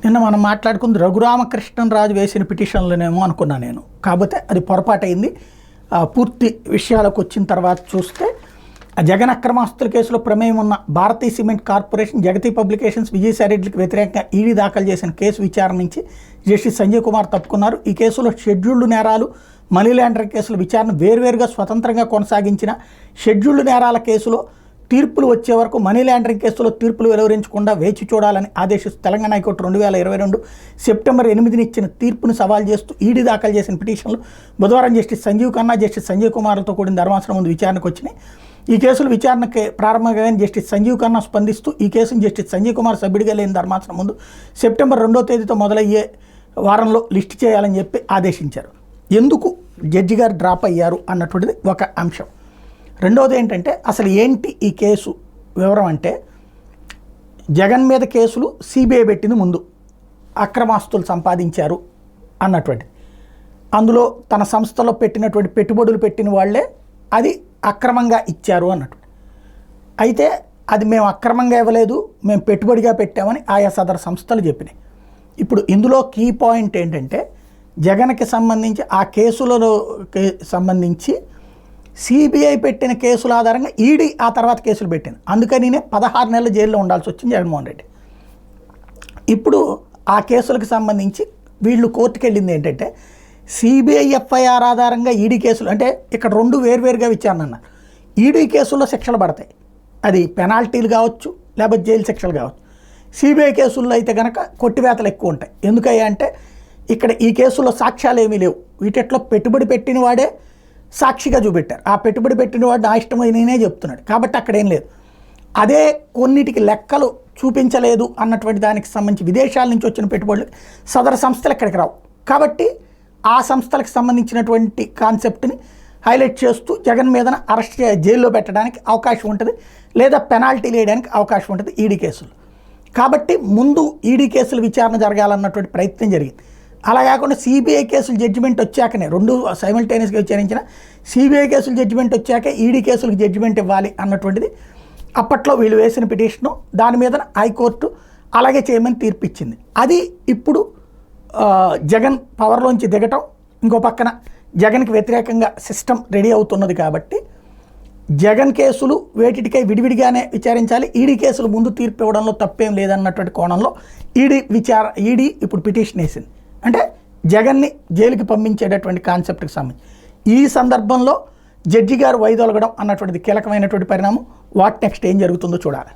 నిన్న మనం మాట్లాడుకుంది రఘురామకృష్ణరాజు వేసిన పిటిషన్లనేమో అనుకున్నా నేను. కాకపోతే అది పొరపాటైంది. పూర్తి విషయాలకు వచ్చిన తర్వాత చూస్తే జగన్ అక్రమాస్తుల కేసులో ప్రమేయం ఉన్న భారతీయ సిమెంట్ కార్పొరేషన్, జగతి పబ్లికేషన్స్, విజయసాయిరెడ్డికి వ్యతిరేకంగా ఈడీ దాఖలు చేసిన కేసు విచారణ నుంచి జస్టిస్ సంజయ్ కుమార్ తప్పుకున్నారు. ఈ కేసులో షెడ్యూల్డ్ నేరాలు, మనీ లాండరింగ్ కేసుల విచారణ వేర్వేరుగా స్వతంత్రంగా కొనసాగించిన షెడ్యూల్డ్ నేరాల కేసులో తీర్పులు వచ్చే వరకు మనీ లాండరింగ్ కేసులో తీర్పులు వెలువరించకుండా వేచి చూడాలని ఆదేశిస్తూ తెలంగాణ హైకోర్టు 2022 సెప్టెంబర్ 8న ఇచ్చిన తీర్పును సవాల్ చేస్తూ ఈడీ దాఖలు చేసిన పిటిషన్లు బుధవారం జస్టిస్ సంజీవ్ ఖన్నా, జస్టిస్ సంజయ్ కుమార్లతో కూడిన ధర్మాసనం ముందు విచారణకు వచ్చినాయి. ఈ కేసులు విచారణకి ప్రారంభంగా జస్టిస్ సంజీవ్ ఖన్నా స్పందిస్తూ ఈ కేసును జస్టిస్ సంజయ్ కుమార్ సభ్యుడిగా లేని ధర్మాసనం ముందు సెప్టెంబర్ 2వ తేదీతో మొదలయ్యే వారంలో లిస్టు చేయాలని చెప్పి ఆదేశించారు. ఎందుకు జడ్జి గారు డ్రాప్ అయ్యారు అన్నటువంటిది ఒక అంశం. రెండవది ఏంటంటే అసలు ఏంటి ఈ కేసు వివరం అంటే, జగన్ మీద కేసులు సిబిఐ పెట్టింది ముందు, అక్రమాస్తులు సంపాదించారు అన్నటువంటిది. అందులో తన సంస్థలో పెట్టినటువంటి పెట్టుబడులు పెట్టిన వాళ్ళే అది అక్రమంగా ఇచ్చారు అన్నట్టు. అయితే అది మేము అక్రమంగా ఇవ్వలేదు, మేము పెట్టుబడిగా పెట్టామని ఆయా సదరు సంస్థలు చెప్పినాయి. ఇప్పుడు ఇందులో కీ పాయింట్ ఏంటంటే, జగన్కి సంబంధించి ఆ కేసులకి సంబంధించి సిబిఐ పెట్టిన కేసుల ఆధారంగా ఈడీ ఆ తర్వాత కేసులు పెట్టింది. అందుకని 16 నెలల జైల్లో ఉండాల్సి వచ్చింది జగన్మోహన్ రెడ్డి. ఇప్పుడు ఆ కేసులకు సంబంధించి వీళ్ళు కోర్టుకు వెళ్ళింది ఏంటంటే, సిబిఐ ఎఫ్ఐఆర్ ఆధారంగా ఈడీ కేసులు, అంటే ఇక్కడ రెండు వేర్వేరుగా విచారణ అన్నారు. ఈడీ కేసుల్లో శిక్షలు పడతాయి, అది పెనాల్టీలు కావచ్చు లేకపోతే జైలు శిక్షలు కావచ్చు. సిబిఐ కేసుల్లో అయితే కనుక కొట్టివేతలు ఎక్కువ ఉంటాయి. ఎందుకయ్యా అంటే ఇక్కడ ఈ కేసుల్లో సాక్ష్యాలు ఏమీ లేవు. వీటిలో పెట్టుబడి పెట్టిన వాడే సాక్షిగా చూపెట్టారు. ఆ పెట్టుబడి పెట్టిన వాడు నా ఇష్టమైననే చెప్తున్నాడు, కాబట్టి అక్కడ ఏం లేదు. అదే కొన్నిటికి లెక్కలు చూపించలేదు అన్నటువంటి దానికి సంబంధించి విదేశాల నుంచి వచ్చిన పెట్టుబడులు సదరు సంస్థలు ఎక్కడికి రావు. కాబట్టి ఆ సంస్థలకు సంబంధించినటువంటి కాన్సెప్ట్ని హైలైట్ చేస్తూ జగన్ మీదన అరెస్ట్ జైల్లో పెట్టడానికి అవకాశం ఉంటుంది, లేదా పెనాల్టీలు వేయడానికి అవకాశం ఉంటుంది ఈడీ కేసులు. కాబట్టి ముందు ఈడీ కేసులు విచారణ జరగాలన్నటువంటి ప్రయత్నం జరిగింది. అలా కాకుండా సిబిఐ కేసులు జడ్జిమెంట్ వచ్చాకనే, రెండు సైమల్టేనియస్గా విచారించిన సిబిఐ కేసులు జడ్జిమెంట్ వచ్చాకే ఈడీ కేసులకు జడ్జిమెంట్ ఇవ్వాలి అన్నటువంటిది అప్పట్లో వీళ్ళు వేసిన పిటిషను. దాని మీద హైకోర్టు అలాగే చేయమని తీర్పు ఇచ్చింది. అది ఇప్పుడు జగన్ పవర్లోంచి దిగటం, ఇంకో పక్కన జగన్కి వ్యతిరేకంగా సిస్టమ్ రెడీ అవుతున్నది. కాబట్టి జగన్ కేసులు వేటికై విడివిడిగానే విచారించాలి, ఈడీ కేసులు ముందు తీర్పు ఇవ్వడంలో తప్పేం లేదన్నటువంటి కోణంలో ఈడీ ఇప్పుడు పిటిషన్ వేసింది. అంటే జగన్ని జైలుకి పంపించేటటువంటి కాన్సెప్ట్కి సంబంధించి ఈ సందర్భంలో జడ్జి గారు వైదొలగడం అన్నటువంటిది కీలకమైనటువంటి పరిణామం. వాట్ నెక్స్ట్ ఏం జరుగుతుందో చూడాలి.